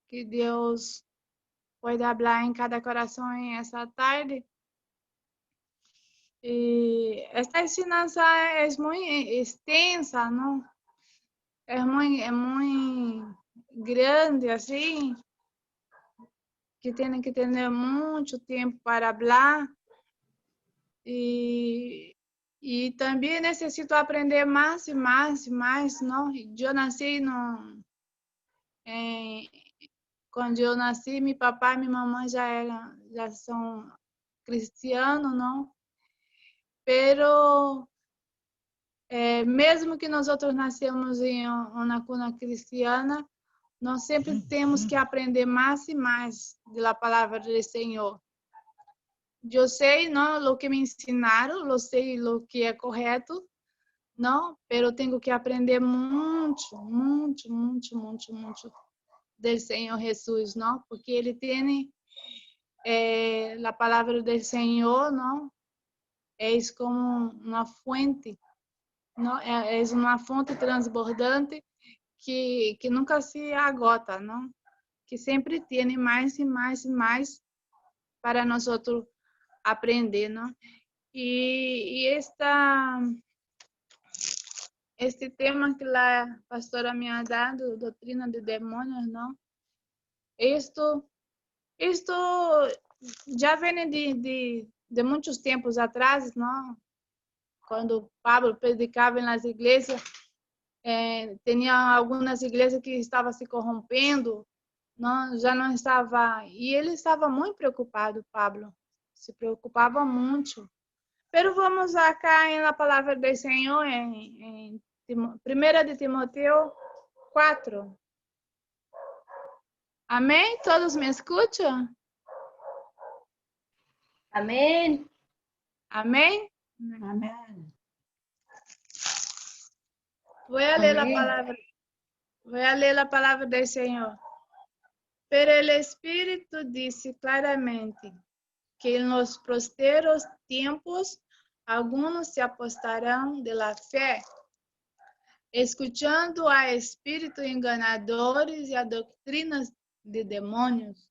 que Deus pode falar em cada coração essa tarde. E esta ensinança é muito extensa, não? É muito grande, assim, que tem que ter muito tempo para falar. E também necessito aprender mais e mais e mais, não? Eu nasci quando eu nasci, meu papai e minha mamãe já são cristianos, não? Pero mesmo que nós outros nascemos em uma cuna cristiana, nós sempre temos que aprender mais e mais da palavra do Senhor. Eu sei, não, o que me ensinaram, eu sei o que é correto, não, pero tenho que aprender muito, muito, muito, muito, muito do Senhor Jesus, não, porque Ele tem a palavra do Senhor, não, é como uma fonte, não, é uma fonte transbordante que nunca se agota, não, que sempre tem mais e mais e mais para nós outros aprender, não. E este tema que a pastora me ha dado, doutrina de demônios, não? Isto já vem de muitos tempos atrás, não? Quando Pablo predicava nas igrejas, tinha algumas igrejas que estavam se corrompendo, não, já não estava, e ele estava muito preocupado, Pablo, se preocupava muito. Pero vamos acá na palavra do Senhor, em 1 de Timoteo 4. Amém? Todos me escutam? Amén. Amém? Amén. Vou ler a palavra. Vou ler a palavra do Senhor. Pero el Espírito disse claramente que nos posteros tempos alguns se apostarão de la fé, escuchando a espíritos enganadores e a doutrinas de demônios,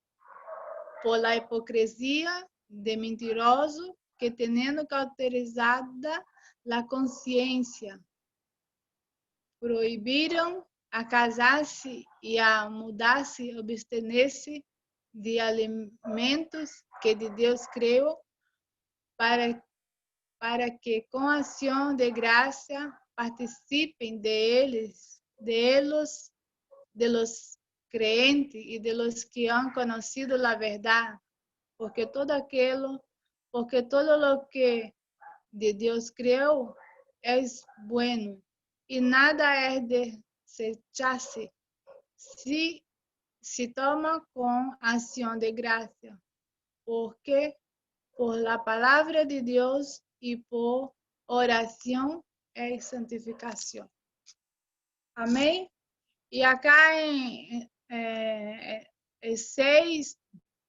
por la hipocrisia de mentiroso que tendo cauterizada la consciência, proibiram a casar-se e a mudar-se, abster-se de alimentos que de Deus criou, para que com ação de graça participem de los creyentes y de los que han conocido la verdad, porque todo lo que de Dios creó es bueno y nada es desecharse si se toma con acción de gracia, porque por la palabra de Dios y por oración es santificación. Amém? E acá em 6,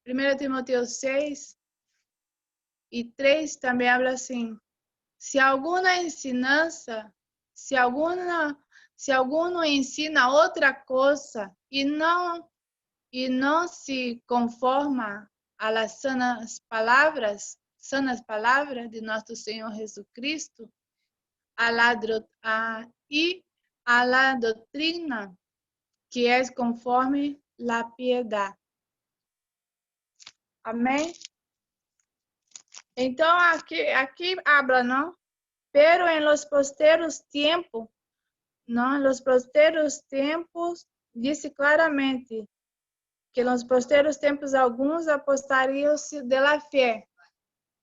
1 Timoteo 6 e 3 também habla assim: se alguma ensinança, se alguno ensina outra coisa e não se conforma a las sanas palavras de nosso Senhor Jesucristo, a la doutrina que é conforme la piedade. Amém? Então, aqui habla, não? Pero en los posteros tiempos, não? En los posteros tempos, disse claramente que nos posteros tempos alguns apostariam-se de la fé.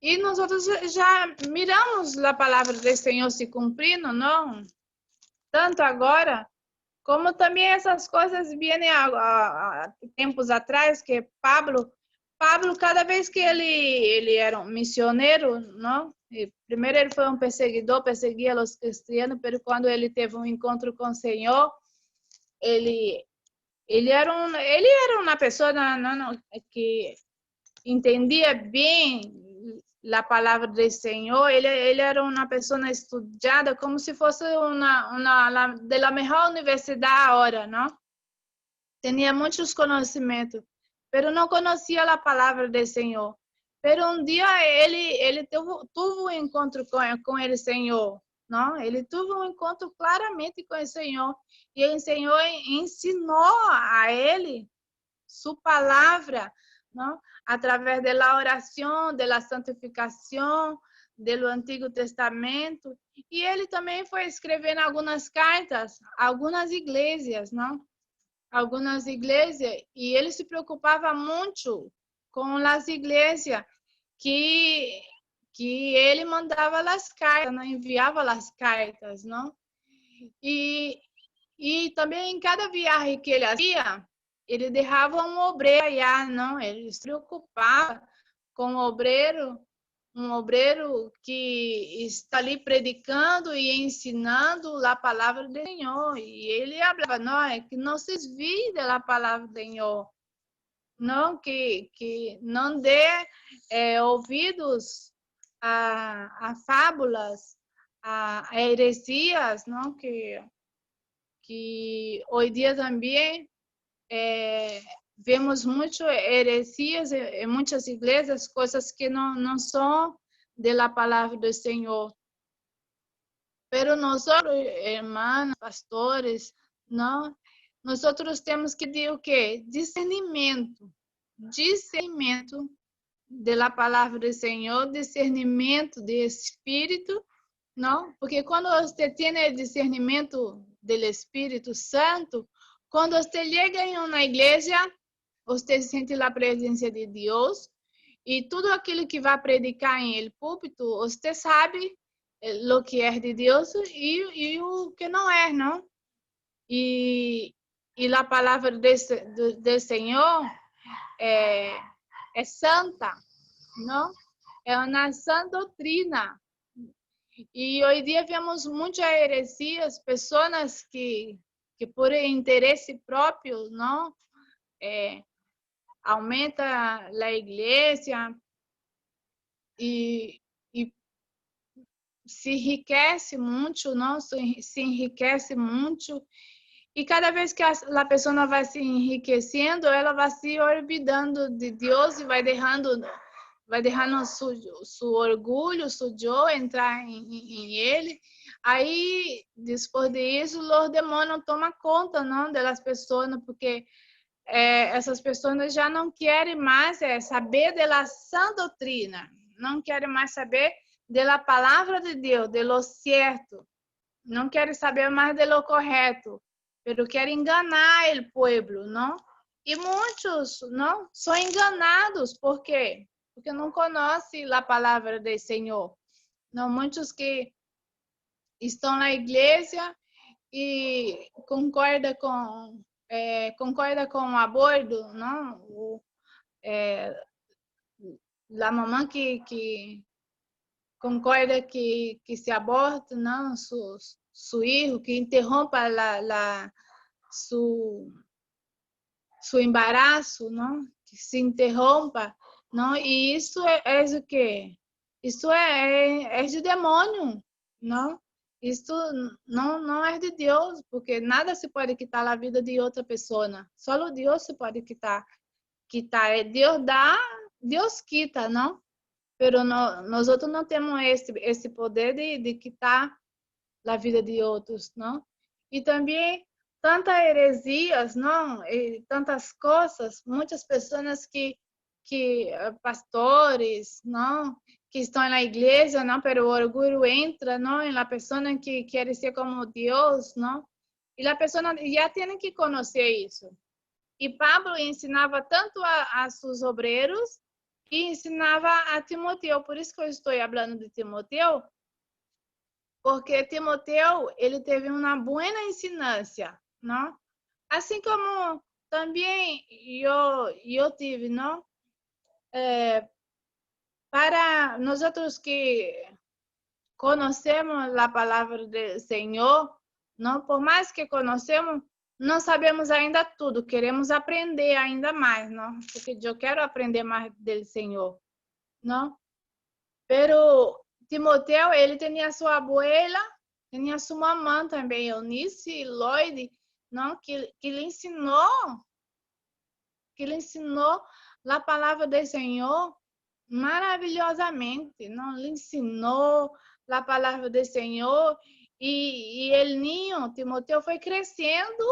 E nós outros já miramos a palavra do Senhor se cumprindo, não? Tanto agora, como também essas coisas vêm há tempos atrás, que Pablo, cada vez que ele era um missionário, não? E primeiro ele foi um perseguidor, perseguia os cristianos, mas quando ele teve um encontro com o Senhor, ele era uma pessoa que entendia bem a palavra do Senhor. Ele era uma pessoa estudada como se fosse uma da melhor universidade agora, não? tinha muitos conhecimentos, mas não conhecia a palavra do Senhor. Mas dia ele teve um encontro com o Senhor, não? Ele teve um encontro claramente com o Senhor e o Senhor ensinou a ele sua palavra, não? Através da oração, da santificação, do Antigo Testamento. E ele também foi escrevendo algumas cartas, algumas igrejas, não? Algumas igrejas, e ele se preocupava muito com as igrejas que ele mandava as cartas, não enviava as cartas, não? E também em cada viagem que ele fazia, ele deixava um obreiro allá, não? Ele se preocupava com o obreiro, um obreiro que está ali predicando e ensinando a palavra do Senhor. E ele falava, não, é que não se desvie da palavra do Senhor. Não, que não dê ouvidos a fábulas, a heresias, não? Que hoje dia também vemos muito heresias em muitas igrejas, coisas que não são da palavra do Senhor. Pero nós, irmãos, pastores, não, nós temos que ter o quê? Discernimento da palavra do Senhor, discernimento de espírito, não? Porque quando você tem discernimento do Espírito Santo, quando você chega em uma igreja, você sente a presença de Deus e tudo aquilo que vai predicar em el púlpito, você sabe o que é de Deus e o que não é, não? E a palavra do Senhor é santa, não? É uma sã doutrina. E hoje dia vemos muitas heresias, pessoas que por interesse próprio, não? Aumenta a igreja e se enriquece muito, não? Se enriquece muito. E cada vez que a pessoa vai se enriquecendo, ela vai se olvidando de Deus e vai deixando seu orgulho, seu eu entrar em ele. Aí, depois disso, os demônios tomam conta, não, das pessoas, porque essas pessoas já não querem mais saber da sã doutrina, não querem mais saber da palavra de Deus, de lo certo, não querem saber mais de lo correto, mas querem enganar o povo, não? E muitos, não, são enganados, por quê? Porque não conhecem a palavra do Senhor. Não, muitos que estão na igreja e concordam com o aborto, não? A mamãe que concorda que se aborta, não? Seu filho, que interrompa seu embaraço, não? Que se interrompa, não? E isso é o quê? Isso é de demônio, não? Isso não é de Deus, porque nada se pode quitar a vida de outra pessoa. Só Deus se pode quitar. Deus dá, Deus quita, não? Pero nós outros não temos esse poder de quitar a vida de outros, não? E também tantas heresias, não? E tantas coisas, muitas pessoas que pastores, não? Que estão na igreja, não? Pero o orgulho entra, não? Em la pessoa que quer ser como Deus, não? E a pessoa já tem que conhecer isso. E Pablo ensinava tanto a seus obreiros e ensinava a Timoteo. Por isso que eu estou falando de Timoteo, porque Timoteo, ele teve uma boa ensinância, não? Assim como também eu tive, não? Para nós outros que conhecemos a palavra do Senhor, não? Por mais que conhecemos, não sabemos ainda tudo, queremos aprender ainda mais, não? Porque eu quero aprender mais do Senhor, não? Pero Timoteo, ele tinha sua abuela, tinha sua mamãe também, Eunice e Lloyd, não? Que lhe ensinou que ele ensinou a palavra do Senhor maravilhosamente, não? Ele ensinou a palavra do Senhor e o ninho, Timoteu, foi crescendo,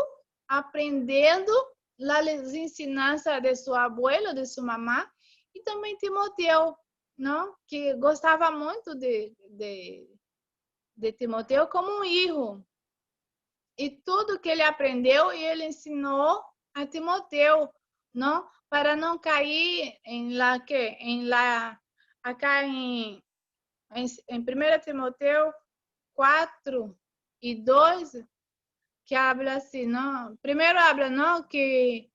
aprendendo as ensinanças de seu abuelo, de sua mamá, e também Timoteu, não? Que gostava muito de Timoteu como um filho. E tudo que ele aprendeu, ele ensinou a Timoteu, não? Para não cair acá em 1 Timoteu 4:2, que habla assim, não? Primeiro habla, não, que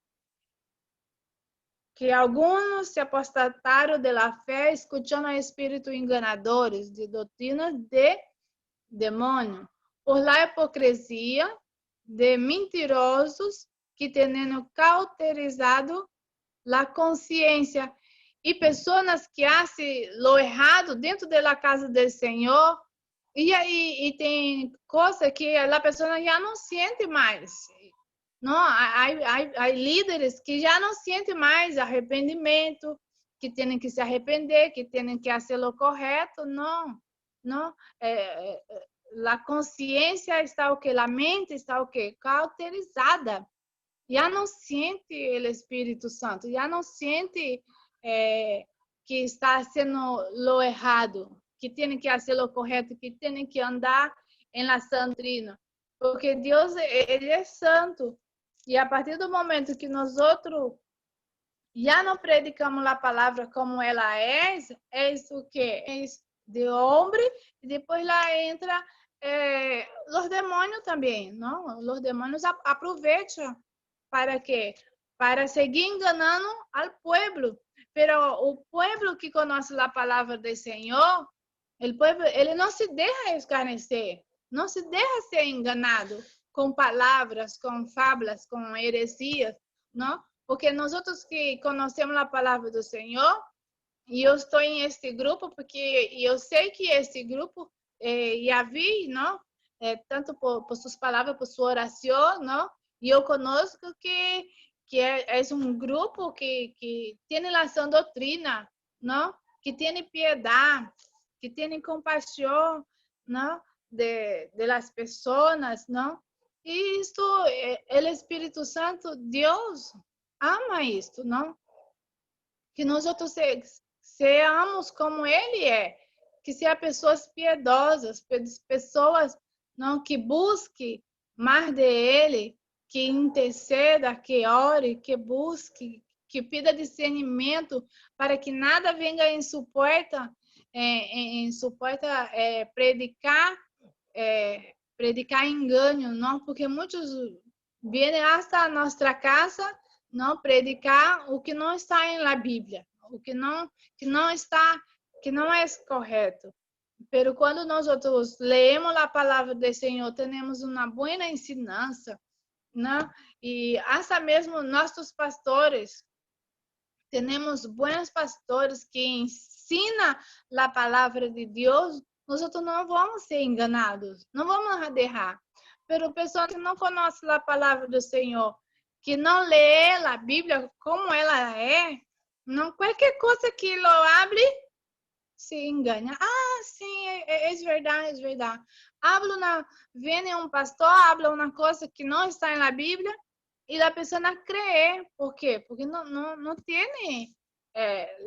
alguns se apostataram da fé, escutando a espíritos enganadores de doutrinas de demônio, por la hipocrisia de mentirosos que tendo cauterizado a consciência, e pessoas que fazem lo errado dentro da casa do Senhor, e tem coisa que a pessoa já não sente mais. Não, há líderes que já não sentem mais arrependimento, que têm que se arrepender, que têm que fazer o correto. Não, não. A consciência está o quê? A mente está o quê? Cauterizada. Já não sente o Espírito Santo, já não sente que está sendo o errado, que tem que fazer o correto, que tem que andar em la santrina, porque Deus, ele é santo. E a partir do momento que nós outros já não predicamos a palavra como ela é isso que é de homem, e depois lá entra os demônios também, não? Os demônios aproveitam para quê? Para seguir enganando ao povo. Pero o povo que conhece a palavra do Senhor, o povo, ele não se deixa escarnecer, não se deixa ser enganado com palavras, com fábulas, com heresias, não? Porque nós outros que conhecemos a palavra do Senhor, e eu estou em este grupo porque eu sei que este grupo já vi, não? Tanto por suas palavras, por sua oração, não? E eu conosco que é um grupo que tem a sã doutrina, não? Que tem piedade, que tem compaixão, não? De las pessoas, não? E isto, o Espírito Santo, Deus ama isto, não? Que nós outros seamos como Ele é, que sejam pessoas piedosas, pessoas não que busquem mais de Ele, que interceda, que ore, que busque, que pida discernimento para que nada venha em sua porta, predicar engano, não, porque muitos vêm até a nossa casa, não predicar o que não está na Bíblia, o que não está, que não é correto. Pero quando nós outros leemos a palavra do Senhor, temos uma boa ensinança, né? E até mesmo nossos pastores, temos bons pastores que ensinam a palavra de Deus, nós outros não vamos ser enganados, não vamos errar. Pero pessoa que não conhece a palavra do Senhor, que não lê a Bíblia como ela é, não qualquer coisa que lo abre se engana. Ah, sim, é verdade, é verdade. Vem um pastor, habla uma coisa que não está na Bíblia e a pessoa não crê. Por quê? Porque não tem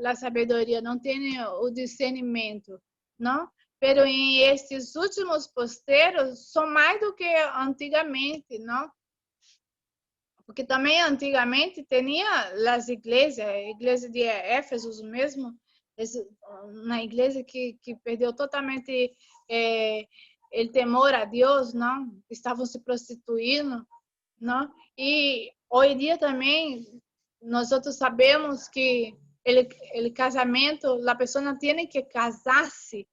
a sabedoria, não tem o discernimento, não? Pero em estes últimos posteiros são mais do que antigamente, não? Porque também antigamente tinha as igrejas, a igreja de Éfeso mesmo, uma igreja que perdeu totalmente o temor a Deus, não? Estavam se prostituindo, não? E hoje em dia também nós outros sabemos que o casamento, a pessoa tem que casar-se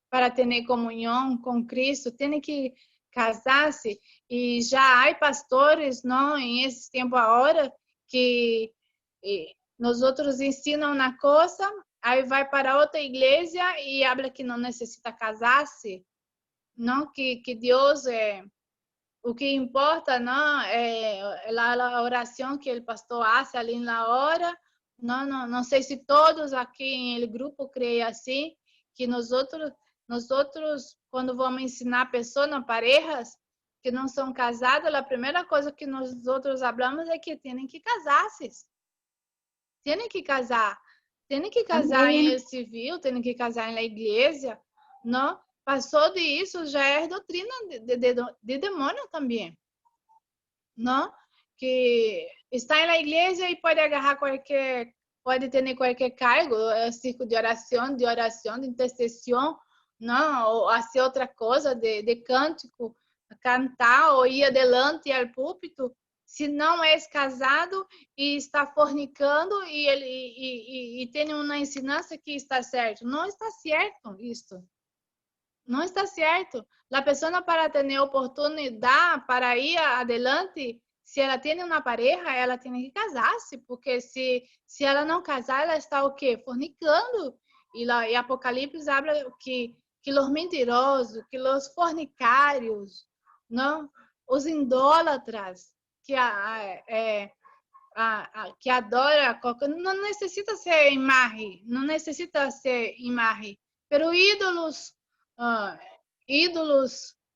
para ter comunhão com Cristo, tem que casar-se, e já há pastores, não, em esse tempo agora, que nós outros ensinam uma coisa, aí vai para outra igreja e habla que não necessita casar-se, não, que Deus O que importa, não, é a oração que o pastor faz ali na hora. Não sei se todos aqui no grupo creem assim, que nós outros, quando vamos ensinar pessoas, parejas que não são casadas, a primeira coisa que nós outros falamos é que têm que casar-se. Têm que casar. Têm que casar em civil, têm que casar na igreja, não? Passou disso, já é doutrina de demônio também, não? Que está na igreja e pode agarrar pode ter qualquer cargo, círculo de oração, de intercessão, não? Ou fazer outra coisa, de cântico, cantar ou ir adelante ao púlpito, se não é casado e está fornicando e tem uma ensinança que está certo. Não está certo isso. Não está certo. A pessoa para ter oportunidade para ir adelante, se ela tem uma pareja, ela tem que casar-se, porque se ela não casar, ela está o quê? Fornicando. E Apocalipse habla que os mentirosos, que os fornicários, não, os idólatras, que adora, não necessita ser imagem, não necessita ser imagem, pero ídolos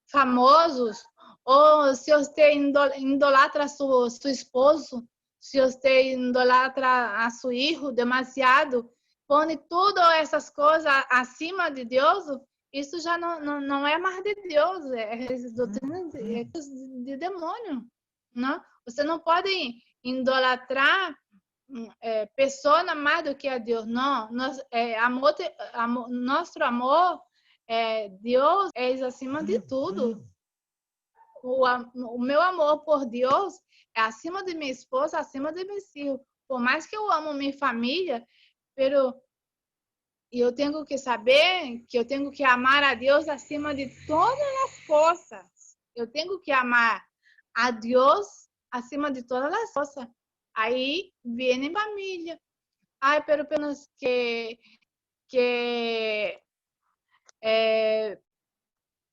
famosos, ou se você idolatra seu esposo, se você idolatra a seu filho demasiado, põe todas essas coisas acima de Deus, isso já não é mais de Deus, é doutrina de demônio, não? Você não pode idolatrar pessoa mais do que a Deus, não. Nosso amor, Deus é acima de tudo. O meu amor por Deus é acima de minha esposa, acima de meus filhos. Por mais que eu amo minha família, pero eu tenho que saber que eu tenho que amar a Deus acima de todas as coisas. Eu tenho que amar a Deus acima de todas as coisas. Aí vem família. Ai, pero apenas que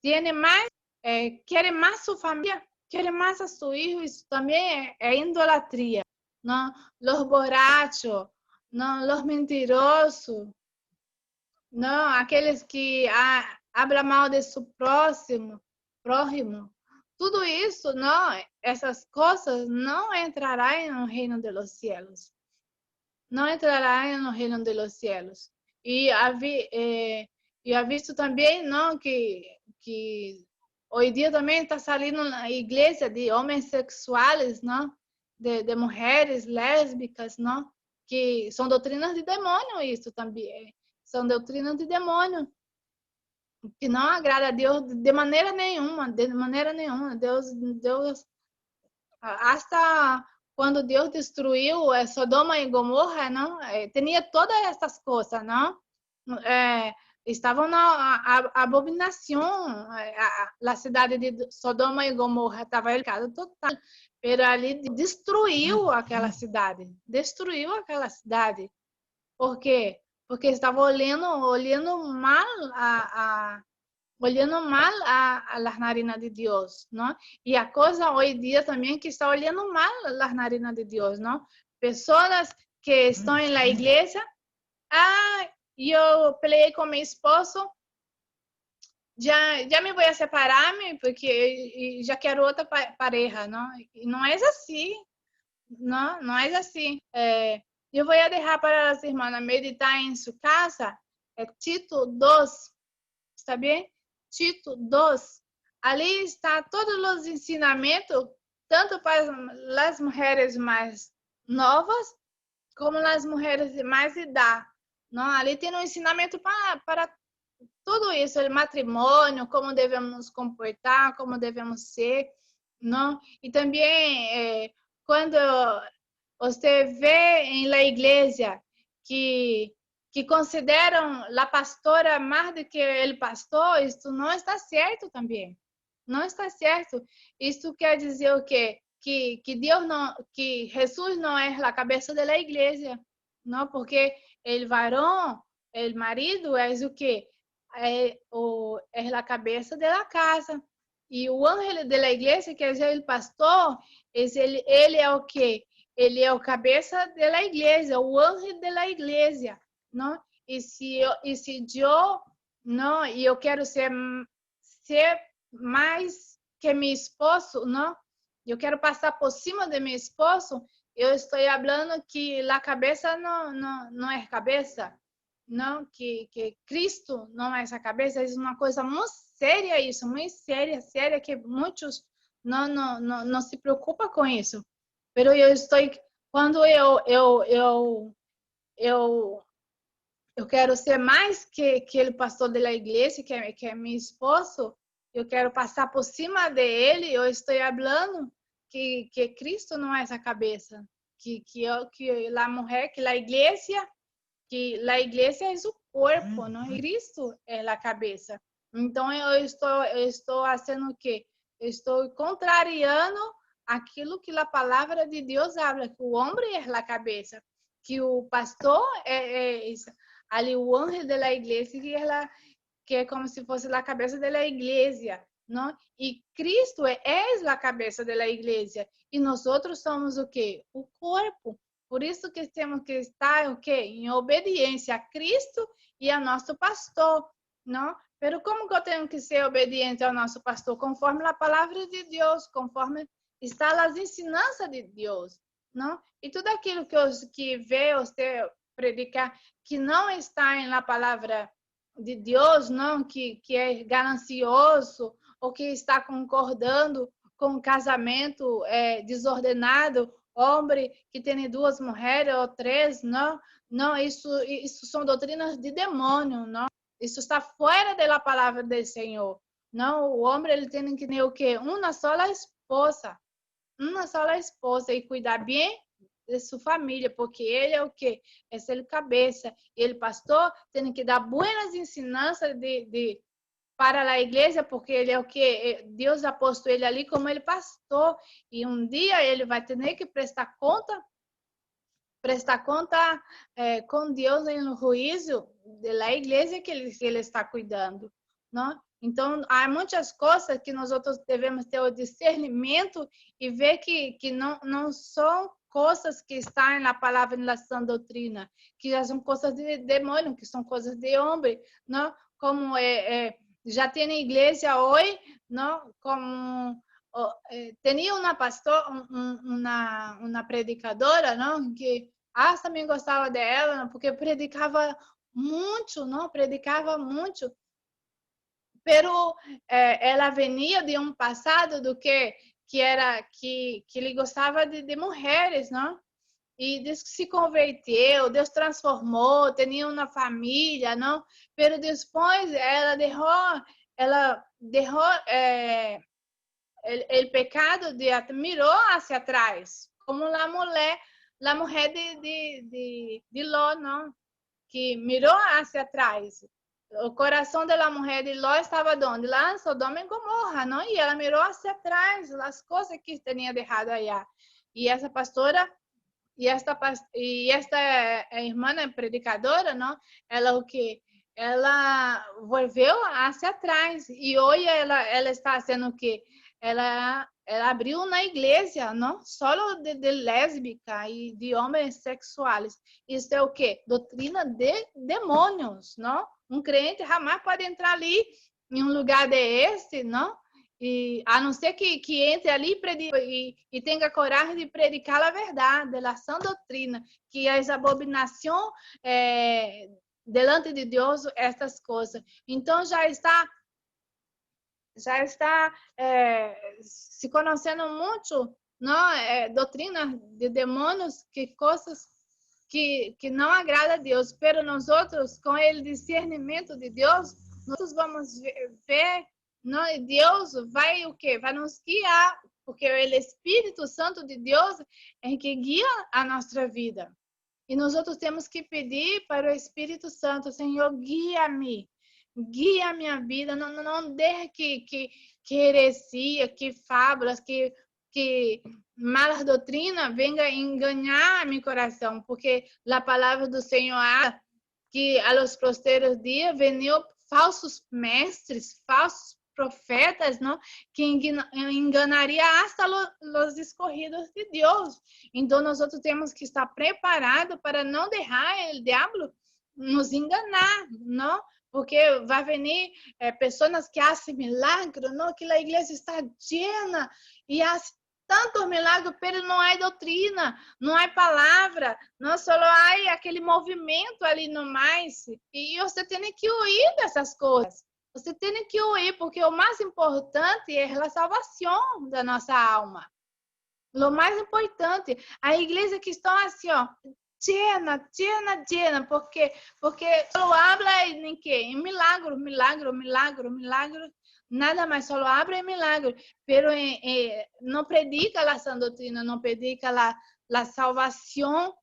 tiene mais, quer mais sua família, quer mais a seu filho, isso também é idolatria. Não, los borrachos, não, los mentirosos, não, aqueles que hablam mal de seu próximo, tudo isso, não, essas coisas não entrarão no reino dos céus. Não entrarão no reino dos céus. E ha visto também, não, que hoje dia também está saindo na igreja de homens sexuais, não, de mulheres lésbicas, não, que são doutrinas de demônio, isso também são doutrinas de demônio, que não agrada a Deus de maneira nenhuma, Deus hasta quando Deus destruiu Sodoma e Gomorra, não, tinha todas essas coisas, não, estavam na abominação, a cidade de Sodoma e Gomorra estava em pecado total, mas ali destruiu aquela cidade, por quê? Porque estava olhando mal as narinas de Deus, não? E a coisa hoje em dia também que está olhando mal as narinas de Deus, não? Pessoas que estão na igreja, eu peleei com meu esposo, já me vou separar-me porque já quero outra pareja, não? E não é assim, não é assim. Eu vou deixar para as irmãs meditar em sua casa, Tito 2, está bem? Tito 2, ali está todos os ensinamentos, tanto para as mulheres mais novas, como as mulheres de mais idade. Não? Ali tem um ensinamento para tudo isso, o matrimônio, como devemos nos comportar, como devemos ser. Não? E também, quando você vê em la igreja que consideram a pastora mais do que o pastor, isso não está certo também. Não está certo. Isso quer dizer o quê? Que Deus não, que Jesus não é a cabeça da igreja, não, porque o varão, o marido é o quê? É a cabeça da casa. E o ángel da igreja, quer dizer, o pastor, ele é o quê? Ele é o cabeça da igreja, o anjo da igreja, não? E se eu, não, e eu quero ser mais que meu esposo, não? Eu quero passar por cima de meu esposo, eu estou falando que a cabeça não é cabeça, não, que Cristo não é essa cabeça, é uma coisa muito séria isso, muito séria, que muitos não se preocupam com isso. Pero eu estou, quando eu quero ser mais que aquele pastor da igreja, que é meu esposo, eu quero passar por cima dele, eu estou falando que Cristo não é essa cabeça, que a mulher, que a igreja é o corpo, não? Cristo é a cabeça. Então eu estou fazendo o quê? Eu estou contrariando aquilo que a palavra de Deus habla, que o homem é a cabeça, que o pastor é ali o anjo da igreja, que é como se fosse a cabeça da igreja, não? E Cristo é a cabeça da igreja, e nós outros somos o quê? O corpo. Por isso que temos que estar o quê? Em obediência a Cristo e a nosso pastor, não? Pero como que eu tenho que ser obediente ao nosso pastor? Conforme a palavra de Deus, conforme está as ensinanças de Deus, não? E tudo aquilo que vê você predicar que não está na palavra de Deus, não, que é ganancioso ou que está concordando com um casamento desordenado, homem que tem 2 mulheres ou 3, não, isso são doutrinas de demônio, não, isso está fora da palavra do Senhor, não, o homem ele tem que ter o quê? Uma só esposa e cuidar bem de sua família, porque ele é o quê? É ser cabeça. E ele, pastor, tem que dar boas ensinanças para a igreja, porque ele é o que Deus ha posto ele ali como ele pastor, e um dia ele vai ter que prestar conta com Deus no juízo da igreja que ele está cuidando, não? Então, há muitas coisas que nós outros devemos ter o discernimento e ver que não são coisas que estão na palavra, na sã doutrina, que já são coisas de demônio, que são coisas de homem, não? Como já tem igreja hoje, não? Como tinha uma pastora, uma predicadora, não? Que também gostava dela, não? Porque predicava muito, não? Predicava muito. Pero ela venia de um passado do que ele gostava de mulheres, não? E Deus se converteu, Deus transformou, tinha uma família, não? Pero depois ela deixou o pecado mirou hacia atrás, como a mulher de Ló, não? Que mirou hacia atrás. O coração da mulher de Ló estava onde? Lá em Sodoma e Gomorra, não? E ela mirou hacia atrás, as coisas que tinha deixado allá. E essa pastora e esta irmã predicadora, não? Ela o que? Ela volveu hacia atrás e hoje ela está sendo o quê? Ela abriu uma igreja, não? Só de lésbica e de homens sexuais. Isso é o quê? Doutrina de demônios, não? Um crente jamais pode entrar ali em um lugar desse, não? E, a não ser que entre ali e tenha coragem de predicar a verdade, a sã doutrina, que as abominações delante de Deus, essas coisas. Então, já está se conhecendo muito, não? Doutrina de demônios, que coisas que não agrada a Deus. Pero nós outros, com o discernimento de Deus, nós vamos ver. Não, Deus vai o quê? Vai nos guiar, porque o Espírito Santo de Deus é que guia a nossa vida. E nós outros temos que pedir para o Espírito Santo, Senhor, guia-me, guia a minha vida, não deixe que heresia, que fábulas, que malas doutrinas venga enganar meu coração, porque a palavra do Senhor que a los posteros dias veniam falsos mestres, falsos profetas, ¿no? Que enganaria hasta los escorridos de Deus. Então, nós temos que estar preparados para não deixar o diabo nos enganar, não? Porque vai venir pessoas que fazem milagres, não? Que a igreja está llena e faz tantos milagres, pero não há doutrina, não há palavra, não só há aquele movimento ali no mais. E você tem que ouvir dessas coisas. Você tem que ouvir, porque o mais importante é a salvação da nossa alma. O mais importante, a igreja que está assim, ó, llena, porque só habla em quê? Em milagro, nada mais, só habla em milagro, pero não predica a sã doutrina, não predica a salvação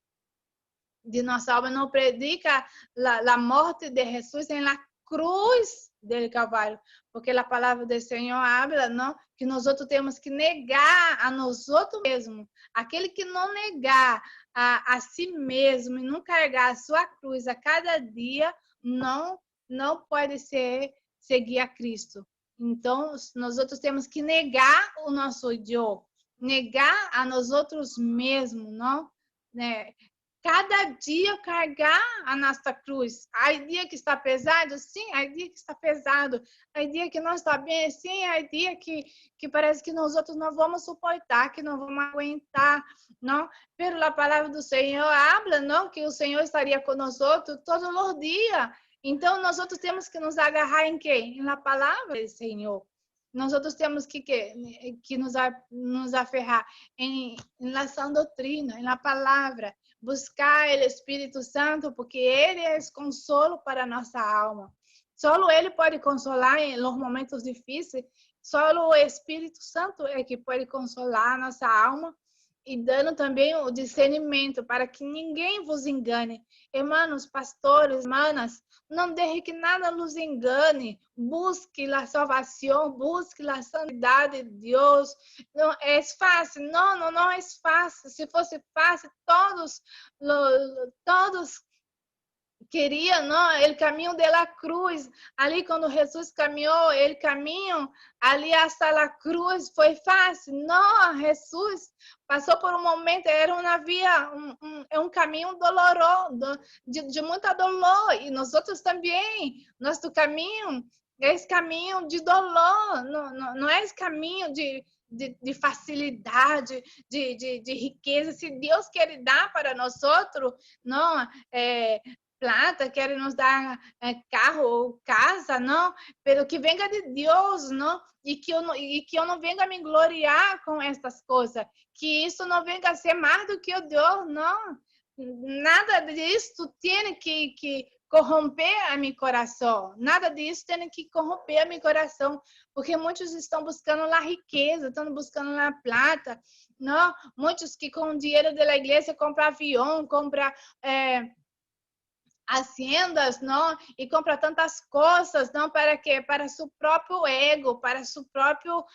de nossa alma, não predica a morte de Jesus em la cruz del Calvário, porque a palavra do Senhor habla, não, que nós temos que negar a nós mesmos. Aquele que não negar a si mesmo e não carregar a sua cruz a cada dia, não pode seguir a Cristo. Então, nós temos que negar o nosso eu, negar a nós mesmos, não? Né? Cada dia carregar a nossa cruz. Há dia que está pesado? Sim, há dia que está pesado. Há dia que não está bem? Sim, há dia que parece que nós não vamos suportar, que não vamos aguentar, não? Pero a palavra do Senhor habla, não? Que o Senhor estaria conosco todos os dias. Então, nós temos que nos agarrar em quê? Na palavra do Senhor. Nós temos que nos aferrar na sã doutrina, na palavra. Buscar o Espírito Santo, porque ele é consolo para a nossa alma. Só ele pode consolar em los momentos difíceis. Só o Espírito Santo é que pode consolar a nossa alma e dando também o discernimento para que ninguém vos engane. Irmãos, pastores, irmãs, não deixe que nada nos engane. Busque a salvação, busque a santidade de Deus. Não é fácil? Não é fácil. Se fosse fácil, todos queria, não, o caminho da cruz, ali quando Jesus caminhou, o caminho ali hasta a cruz foi fácil, não, Jesus passou por um momento, era uma via, um caminho doloroso, de muita dolor, e nós outros também, nosso caminho é esse caminho de dolor, não é esse caminho de facilidade, de riqueza. Se Deus quer dar para nós outros, não, plata, querem nos dar carro ou casa, não, pero que venga de Deus, não, e que eu não venga me gloriar com estas coisas, que isso não venga a ser mais do que o Deus, não, nada disso tem que corromper a meu coração, nada disso tem que corromper a meu coração, porque muitos estão buscando a riqueza, estão buscando a plata, não, muitos que com o dinheiro da igreja compram avião, compram haciendas, não? E compra tantas coisas, não? Para quê? Para seu próprio ego, para seu próprio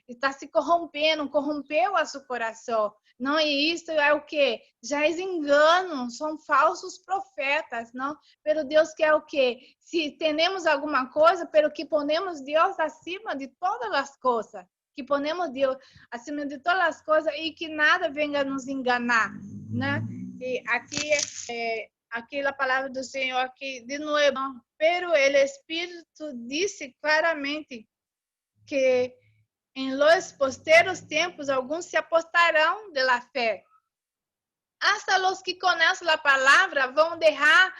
está se corrompeu a seu coração, não? E isso é o quê? Já é engano, são falsos profetas, não? Pero Deus quer o quê? Se temos alguma coisa, pero que ponemos Deus acima de todas as coisas, que ponemos Deus acima de todas as coisas e que nada venga nos enganar, né? E aqui a palavra do Senhor, aqui de novo, pero o Espírito disse claramente que em los posteros tempos alguns se apostarão de la fé. Hasta los que conhecem a palavra vão deixar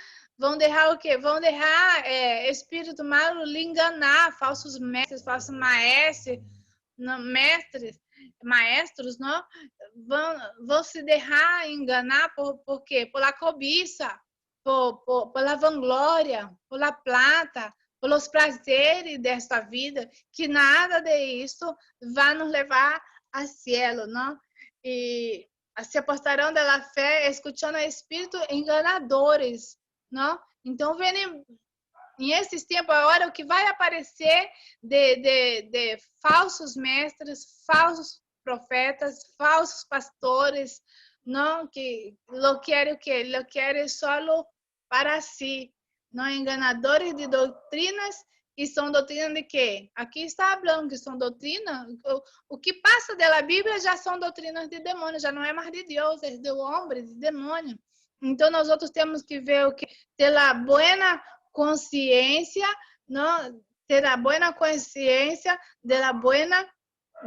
o quê? Vão deixar espírito malo lhe enganar, falsos mestres, falsos maestros, não? Vão se deixar enganar por quê? Por la cobiça, por la vanglória, por la plata, pelos prazeres desta vida, que nada disso vai nos levar ao cielo, não? E se apostarão da fé, escutando espíritos enganadores, não? Então, vem em esses tempos agora o que vai aparecer de falsos mestres, falsos profetas, falsos pastores, não, que lo querem o quê? Lo querem só para si, não, enganadores de doutrinas E são doutrinas de quê? Aqui está falando que são doutrinas. O que passa da Bíblia já são doutrinas de demônio, já não é mais de Deus, é do homem, de demônio. Então, nós outros temos que ver o que? Ter a boa consciência, não? Ter a boa consciência da boa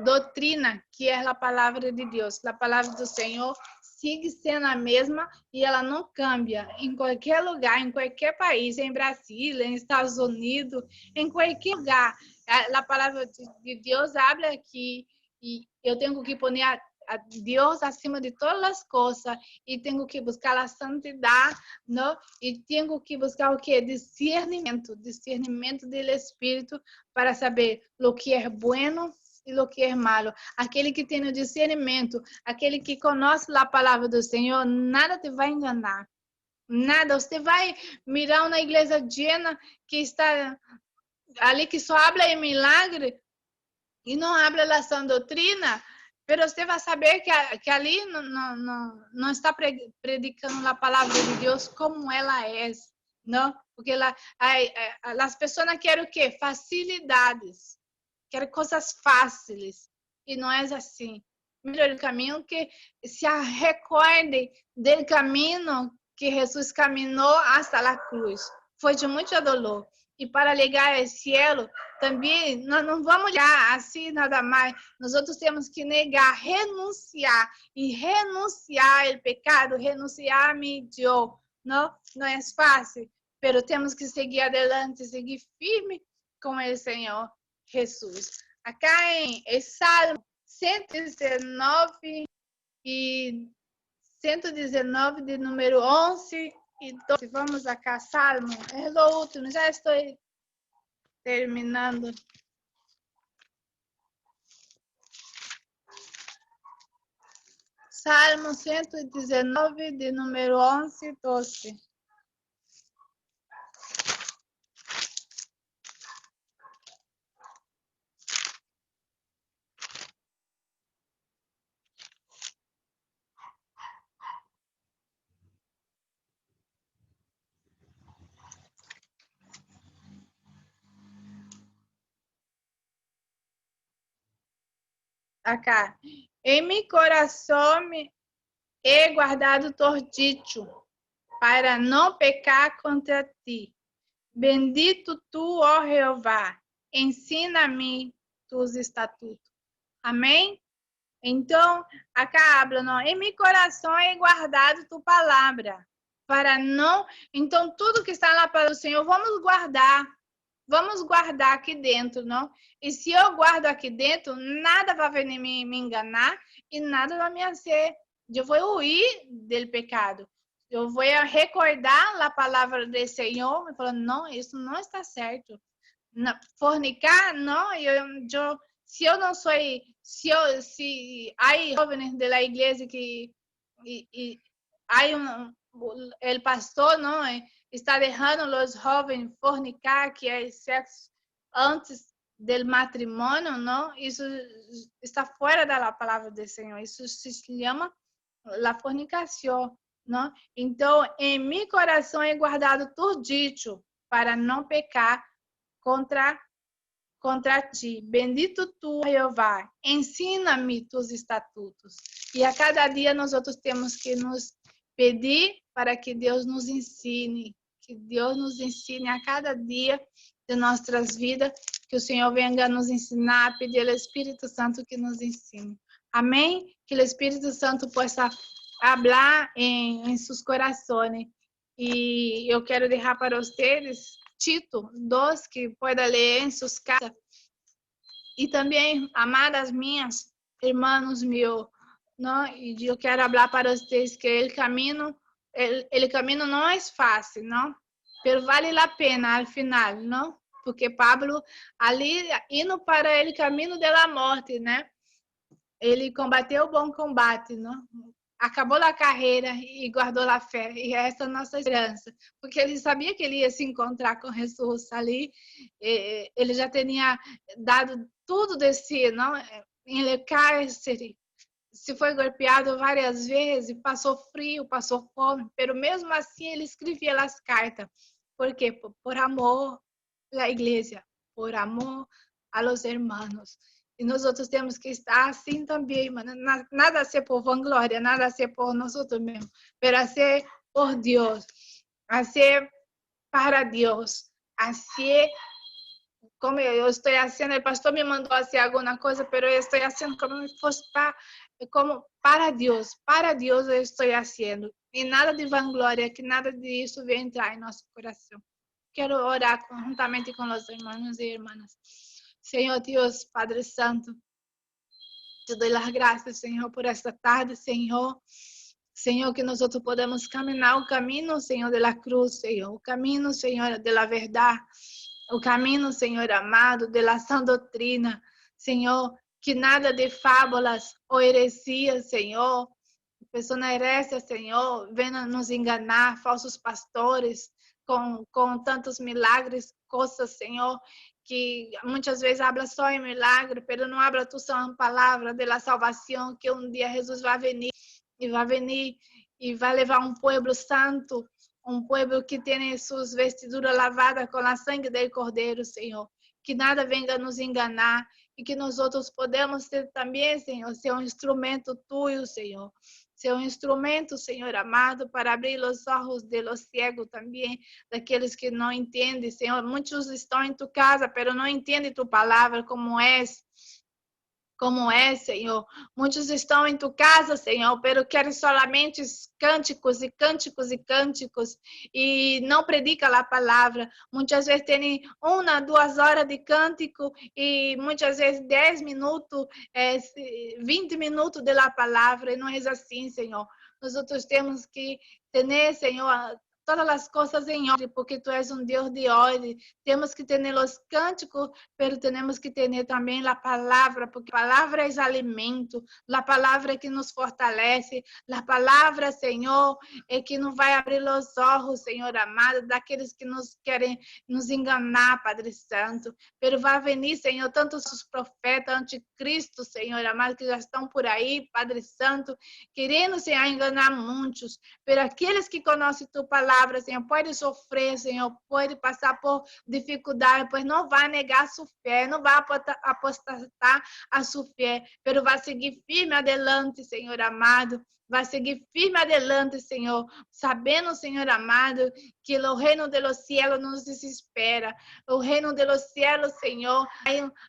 doutrina, que é a palavra de Deus. A palavra do Senhor sigue sendo a mesma e ela não cambia em qualquer lugar, em qualquer país, em Brasília, em Estados Unidos, em qualquer lugar. A palavra de Deus habla aqui e eu tenho que pôr a Deus acima de todas as coisas e tenho que buscar a santidade, não? E tenho que buscar o que? Discernimento do Espírito para saber o que é bueno e o que é malo. Aquele que tem o discernimento, aquele que conhece a palavra do Senhor, nada te vai enganar. Nada. Você vai mirar uma igreja llena que está ali, que só habla em milagre e não habla a sã doutrina, mas você vai saber que ali não está predicando a palavra de Deus como ela é, não? Porque as pessoas querem o quê? Facilidades. Quero coisas fáceis. E não é assim. Melhor o caminho que se recorde do caminho que Jesus caminhou hasta a cruz. Foi de muito dolor. E para chegar ao céu, também nós não vamos olhar assim nada mais. Nós outros temos que negar, renunciar. E renunciar ao pecado, renunciar a mim, Deus. Não é fácil. Mas temos que seguir adelante, seguir firme com o Senhor Jesus. Acá em Salmo 119 e 119 de número 11 e 12. Vamos acá, Salmo. É o último, já estou terminando. Salmo 119 de número 11 e 12. Acá. Em meu coração he guardado tordito, para não pecar contra ti. Bendito tu, ó Jeová, ensina-me tus estatutos. Amém? Então, acá habla, não? Em meu coração he guardado tu palavra, para não... Então, tudo que está na palavra do Senhor, vamos guardar aqui dentro, não? E se eu guardo aqui dentro, nada vai venir me enganar e nada vai me fazer. Eu vou huir do pecado. Eu vou recordar a palavra do Senhor e falar, não, isso não está certo. Não, fornicar, não, se eu não sou, se há jovens da igreja que há o pastor, não, está deixando os jovens fornicar, que é sexo antes do matrimônio, não? Isso está fora da palavra do Senhor. Isso se chama a fornicação, não? Então, em meu coração é guardado tudito para não pecar contra ti. Bendito tu, Jeová. Ensina-me tus estatutos. E a cada dia nós outros temos que nos pedir para que Deus nos ensine. Que Deus nos ensine a cada dia de nossas vidas. Que o Senhor venha nos ensinar, pedir ao Espírito Santo que nos ensine. Amém? Que o Espírito Santo possa falar em seus corações. E eu quero deixar para vocês Tito 2, que pode ler em suas casas. E também, amadas minhas, irmãos meus, não? E eu quero falar para vocês que o caminho não é fácil, não? Mas vale a pena ao final, não? Porque Pablo, ali, indo para o caminho da morte, né? Ele combateu o bom combate, não? Acabou a carreira e guardou a fé. E essa é a nossa esperança. Porque ele sabia que ele ia se encontrar com Jesus ali. Ele já tinha dado tudo de si, não? Em cárcere. Se foi golpeado várias vezes, passou frio, passou fome. Mas mesmo assim ele escrevia as cartas. Por quê? Por amor à igreja. por amor a los hermanos. E nós outros temos que estar assim também, mano. Nada a ser por vanglória, nada a ser por nós outros mesmos, pero a ser por Deus, a ser para Deus, a ser como eu estou fazendo. O pastor me mandou fazer alguma coisa, pero eu estou fazendo como se fosse como para Deus eu estou fazendo. E nada de vanglória, que nada disso venha entrar em nosso coração. Quero orar juntamente com os irmãos e irmãs. Senhor Deus, Padre Santo, te dou as graças, Senhor, por esta tarde, Senhor. Senhor, que nós outros podemos caminhar o caminho, Senhor, da cruz, Senhor. O caminho, Senhor, da verdade. O caminho, Senhor amado, da sã doutrina. Senhor, que nada de fábulas ou heresias, Senhor. Pessoas herésia, Senhor, venham nos enganar, falsos pastores, com tantos milagres, coisas, Senhor, que muitas vezes habla só em milagre, pero não habla tu sã palavra de la salvação, que um dia Jesus vai venir e vai levar um povo santo, um povo que tem suas vestiduras lavadas com a sangue do Cordeiro, Senhor. Que nada venha nos enganar e que nós outros podemos ser também, Senhor, ser um instrumento tuyo, Senhor. Ser um instrumento, Senhor amado, para abrir os olhos de los ciegos também, daqueles que não entendem, Senhor. Muitos estão em tu casa, pero não entendem tu palavra como é, Senhor. Muitos estão em tu casa, Senhor, pero querem solamente cânticos e cânticos e cânticos e não predicam a palavra. Muitas vezes tem 1, 2 horas de cântico e muitas vezes 10 minutos, 20 minutos da palavra, e não é assim, Senhor. Nós outros temos que ter, Senhor, todas as coisas em ordem, porque tu és um Deus de ordem. Temos que ter os cânticos, pero temos que ter também a palavra, porque a palavra é alimento, a palavra é que nos fortalece, a palavra, Senhor, é que nos vai abrir os olhos, Senhor amado, daqueles que nos querem nos enganar, Padre Santo. Pero vai venir, Senhor, tantos os profetas, anticristo, Senhor amado, que já estão por aí, Padre Santo, querendo, Senhor, enganar muitos, pero aqueles que conhecem tu palavra, Senhor, pode sofrer, Senhor, pode passar por dificuldade, pois não vai negar sua fé, não vai apostatar a sua fé, pero vai seguir firme adelante, Senhor amado. Vai seguir firme adelante, Senhor, sabendo, Senhor amado, que o reino de los cielos nos espera. O reino de los cielos, Senhor,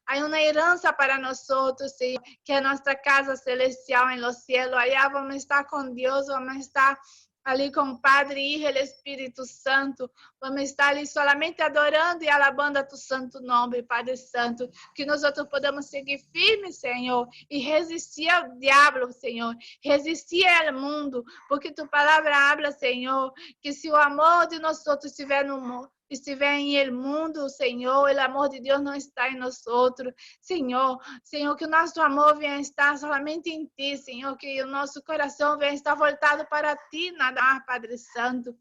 há uma herança para nós outros, Senhor, que é a nossa casa celestial em los cielos. Allá vamos estar com Deus, vamos estar ali com o Padre, Hijo e o Espírito Santo. Vamos estar ali solamente adorando e alabando a tu santo nome, Padre Santo. Que nós outros podemos seguir firmes, Senhor, e resistir ao diabo, Senhor. Resistir ao mundo, porque tu palavra habla, Senhor, que se o amor de nós outros estiver no mundo, estiver em el mundo, Senhor, o amor de Deus não está em nós outros. Senhor, que o nosso amor venha estar somente em ti, Senhor, que o nosso coração venha estar voltado para ti, nada mais, Padre Santo.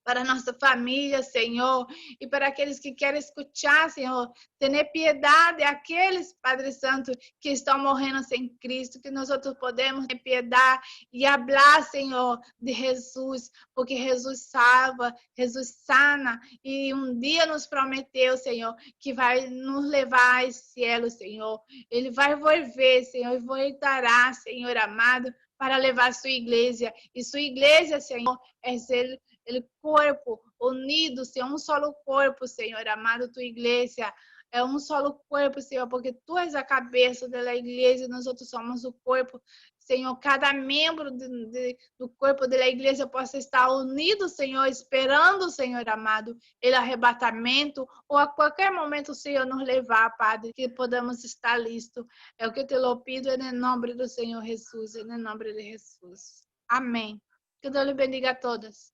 Para nossa família, Senhor, e para aqueles que querem escutar, Senhor, ter piedade aqueles, Padre Santo, que estão morrendo sem Cristo, que nós outros podemos ter piedade e falar, Senhor, de Jesus, porque Jesus salva, Jesus sana, e um dia nos prometeu, Senhor, que vai nos levar ao céu, Senhor. Ele vai volver, Senhor, e voltará, Senhor amado, para levar sua igreja, e sua igreja, Senhor, é ser o corpo unido, ser um solo corpo, Senhor amado, tua igreja é um solo corpo, Senhor, porque tu és a cabeça da igreja, nós outros somos o corpo, Senhor. Cada membro do corpo da igreja possa estar unido, Senhor, esperando, Senhor amado, o arrebatamento, ou a qualquer momento o Senhor nos levar, Padre, que podamos estar listos. É o que te lo pido em nome do Senhor Jesus, em nome de Jesus. Amém. Que Deus lhe bendiga a todos.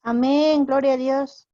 Amén, gloria a Dios.